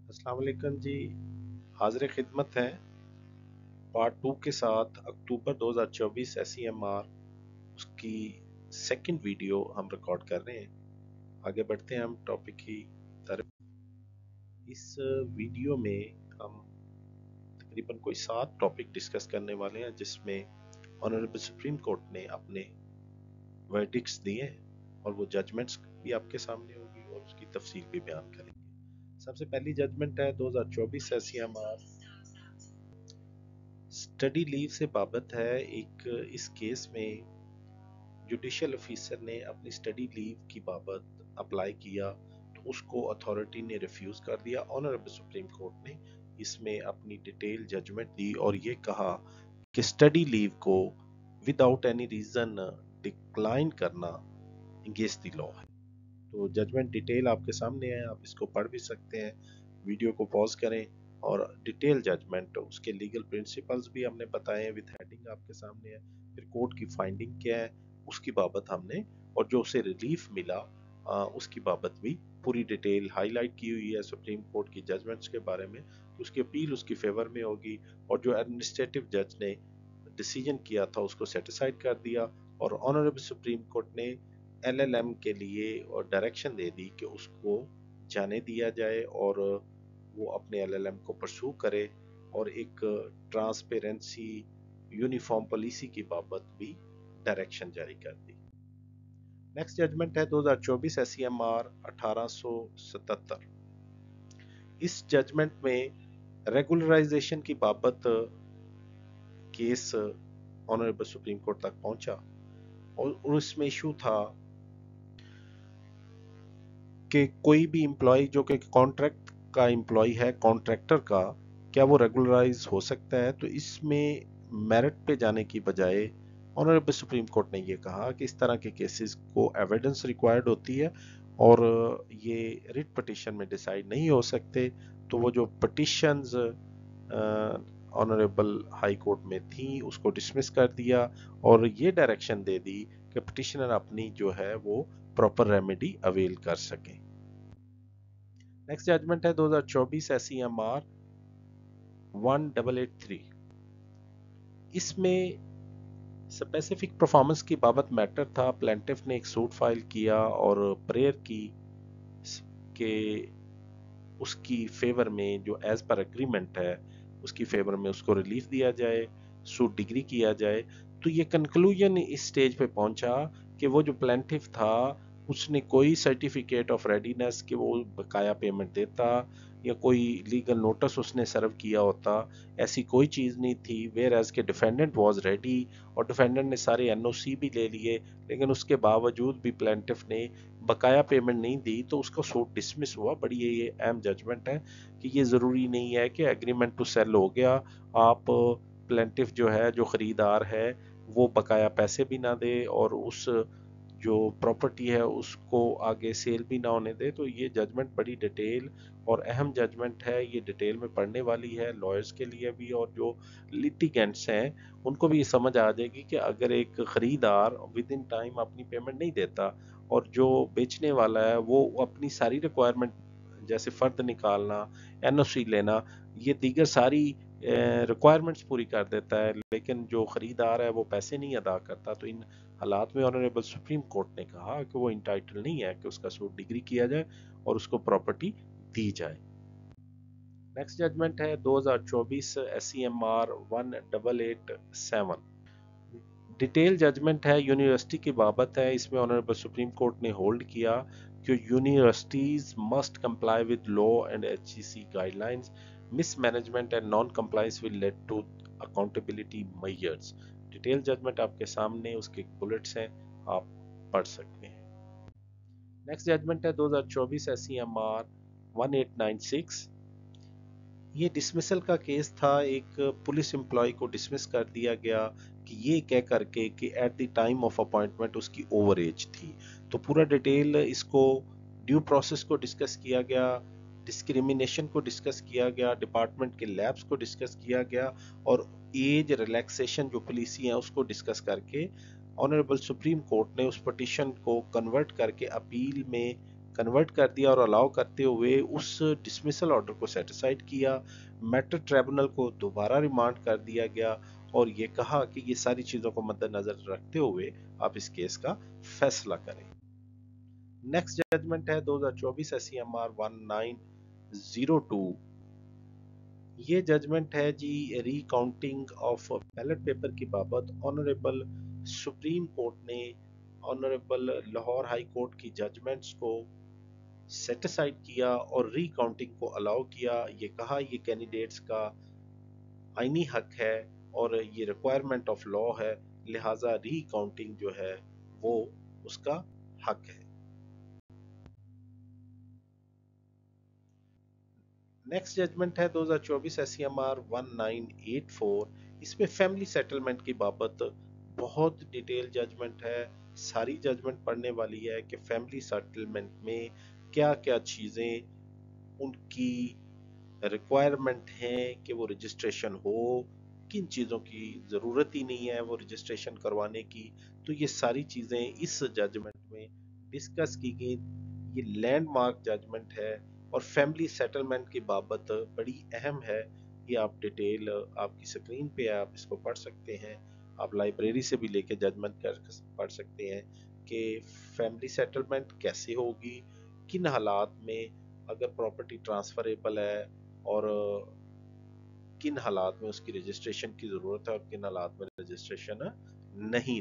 अस्सलाम वालेकुम जी। हाजिर खिदमत है पार्ट 2 के साथ। अक्टूबर 2024 SEMR उसकी सेकंड वीडियो हम रिकॉर्ड कर रहे हैं। आगे बढ़ते हैं हम टॉपिक की तरफ। इस वीडियो में हम तकरीबन कोई 7 टॉपिक डिस्कस करने वाले हैं, जिसमें ऑनरेबल सुप्रीम कोर्ट ने अपने वर्डिक्ट्स दिए हैं और वो जजमेंट्स भी आपके सामने होगी और उसकी तफसील भी बयान करेंगे। सबसे पहली जजमेंट है 2024 SEMR स्टडी लीव से बाबत है। इस केस में जुडिशियल ऑफिसर ने अपनी स्टडी लीव की बाबत अप्लाई किया तो उसको अथॉरिटी ने रिफ्यूज कर दिया। ऑनरेबल सुप्रीम कोर्ट ने इसमें अपनी डिटेल जजमेंट दी और ये कहा कि स्टडी लीव को विदाउट एनी रीजन डिक्लाइन करना अगेंस्ट द लॉ है। तो जजमेंट डिटेल आपके सामने है, आप इसको पढ़ भी सकते हैं। वीडियो को पॉज करें और डिटेल जजमेंट, उसके लीगल प्रिंसिपल्स भी हमने बताए हैं विद हेडिंग आपके सामने है। फिर कोर्ट की फाइंडिंग क्या है उसकी बाबत हमने, और जो उसे रिलीफ मिला उसकी बाबत भी पूरी डिटेल हाईलाइट की हुई है सुप्रीम कोर्ट की जजमेंट्स के बारे में। तो उसकी अपील उसकी फेवर में होगी और जो एडमिनिस्ट्रेटिव जज ने डिसीजन किया था उसको सेटिसाइड कर दिया। और ऑनरेबल सुप्रीम कोर्ट ने LLM के लिए और डायरेक्शन दे दी कि उसको जाने दिया जाए और वो अपने LLM को परसू करे और एक ट्रांसपेरेंसी यूनिफॉर्म पॉलिसी की बाबत भी डायरेक्शन जारी कर दी। नेक्स्ट जजमेंट है 2024 SEMR 1877। इस जजमेंट में रेगुलराइजेशन की बाबत केस ऑनरेबल सुप्रीम कोर्ट तक पहुंचा और उसमें इशू था कि कोई भी एम्प्लॉय जो कि कॉन्ट्रैक्ट का एम्प्लॉय है, कॉन्ट्रैक्टर का, क्या वो रेगुलराइज हो सकता है। तो इसमें मेरिट पे जाने की बजाय ऑनरेबल सुप्रीम कोर्ट ने ये कहा कि इस तरह के केसेस को एविडेंस रिक्वायर्ड होती है और ये रिट पिटीशन में डिसाइड नहीं हो सकते। तो वो जो पिटीशंस ऑनरेबल हाई कोर्ट में थी उसको डिसमिस कर दिया और ये डायरेक्शन दे दी कि पिटिशनर अपनी जो है वो प्रॉपर रेमेडी अवेल कर सके। नेक्स्ट जजमेंट है 2024 SEMR 1883। इसमें स्पेसिफिक परफॉर्मेंस की बाबत मैटर था। प्लेंटिफ ने एक सूट फाइल किया और प्रेयर की कि उसकी फेवर में जो एज पर एग्रीमेंट है उसकी फेवर में उसको रिलीफ दिया जाए, सूट डिग्री किया जाए। तो ये कंक्लूजन इस स्टेज पे पहुंचा कि वो जो प्लेंटिफ था उसने कोई सर्टिफिकेट ऑफ रेडीनेस कि वो बकाया पेमेंट देता या कोई लीगल नोटिस उसने सर्व किया होता, ऐसी कोई चीज़ नहीं थी। वेयर एज के डिफेंडेंट वाज रेडी और डिफेंडेंट ने सारे NOC भी ले लिए, लेकिन उसके बावजूद भी प्लेंटिफ ने बकाया पेमेंट नहीं दी तो उसका सूट डिसमिस हुआ। बड़ी ये अहम जजमेंट है कि ये ज़रूरी नहीं है कि एग्रीमेंट टू सेल हो गया, आप प्लेंटिफ जो है, जो ख़रीदार है, वो बकाया पैसे भी ना दे और उस जो प्रॉपर्टी है उसको आगे सेल भी ना होने दे। तो ये जजमेंट बड़ी डिटेल और अहम जजमेंट है, ये डिटेल में पढ़ने वाली है लॉयर्स के लिए भी और जो लिटिगेंट्स हैं उनको भी ये समझ आ जाएगी कि अगर एक ख़रीदार विद इन टाइम अपनी पेमेंट नहीं देता और जो बेचने वाला है वो अपनी सारी रिक्वायरमेंट जैसे फ़र्द निकालना, NOC लेना, ये दीगर सारी रिक्वायरमेंट्स पूरी कर देता है, लेकिन जो ख़रीदार है वो पैसे नहीं अदा करता, तो इन हालात में ऑनरेबल सुप्रीम कोर्ट ने कहा कि वो इंटाइटल नहीं है कि उसका सूट डिग्री किया जाए और उसको प्रॉपर्टी दी जाए। नेक्स्ट जजमेंट है 2024 SEMR 1887। डिटेल जजमेंट है, यूनिवर्सिटी की बाबत है। इसमें ऑनरेबल सुप्रीम कोर्ट ने होल्ड किया कि universities must comply with law and HEC guidelines. Mismanagement and non compliance will lead to accountability measures. Detail judgement आपके सामने, उसके बुलेट्स हैं, आप पढ़ सकते हैं। नेक्स्ट जजमेंट है 2024 SEMR 1896। ये डिसमिसल का केस था। एक पुलिस एम्प्लॉय को डिसमिस कर दिया गया कि ये कह करके कि at the time of appointment उसकी ओवर एज थी। तो पूरा डिटेल इसको ड्यू प्रोसेस को डिस्कस किया गया, डिस्क्रिमिनेशन को डिस्कस किया गया, डिपार्टमेंट के लैब्स को डिस्कस किया गया और एज रिलैक्सेशन जो पॉलिसी है उसको डिस्कस करके ऑनरेबल सुप्रीम कोर्ट ने उस पिटीशन को कन्वर्ट करके अपील में کنورٹ کر دیا اور الاؤ کرتے ہوئے اس ڈسمسل آرڈر کو سیٹیسائیڈ کیا. میٹر ٹریبونل کو دوبارہ ریمانڈ کر دیا گیا اور یہ کہا کہ یہ ساری چیزوں کو مد نظر رکھتے ہوئے آپ اس کیس کا فیصلہ کریں. نیکسٹ ججمنٹ ہے 2024 ایس سی ایم آر 1902. یہ ججمنٹ ہے جی ری کاؤنٹنگ آف بیلٹ پیپر کی بابت. آنریبل سپریم کورٹ نے آنریبل لاہور ہائی کورٹ کی ججمنٹس کو سیٹیسائیڈ کیا اور ری کاؤنٹنگ کو الاؤ کیا. یہ کہا یہ کینڈیڈیٹس کا آئینی حق ہے اور یہ ریکوائرمنٹ آف لا ہے، لہٰذا ری کاؤنٹنگ جو ہے وہ اس کا حق ہے. نیکسٹ ججمنٹ ہے 2024 ایس سی ایم آر 1984. اس میں فیملی سیٹلمنٹ کی بابت بہت ڈیٹیل ججمنٹ ہے. ساری ججمنٹ پڑھنے والی ہے کہ فیملی سیٹلمنٹ میں کیا کیا چیزیں ان کی ریکوائرمنٹ ہیں کہ وہ رجسٹریشن ہو، کن چیزوں کی ضرورت ہی نہیں ہے وہ رجسٹریشن کروانے کی. تو یہ ساری چیزیں اس ججمنٹ میں ڈسکس کی گئی. یہ لینڈ مارک ججمنٹ ہے اور فیملی سیٹلمنٹ کی بابت بڑی اہم ہے. یہ آپ ڈیٹیل آپ کی سکرین پہ آپ اس کو پڑھ سکتے ہیں. آپ لائبریری سے بھی لے کے ججمنٹ پڑھ سکتے ہیں کہ فیملی سیٹلمنٹ کیسے ہوگی، کن حالات میں اگر پراپرٹی ٹرانسفریبل ہے اور کن حالات میں اس کی رجسٹریشن کی ضرورت ہے اور کن حالات میں رجسٹریشن نہیں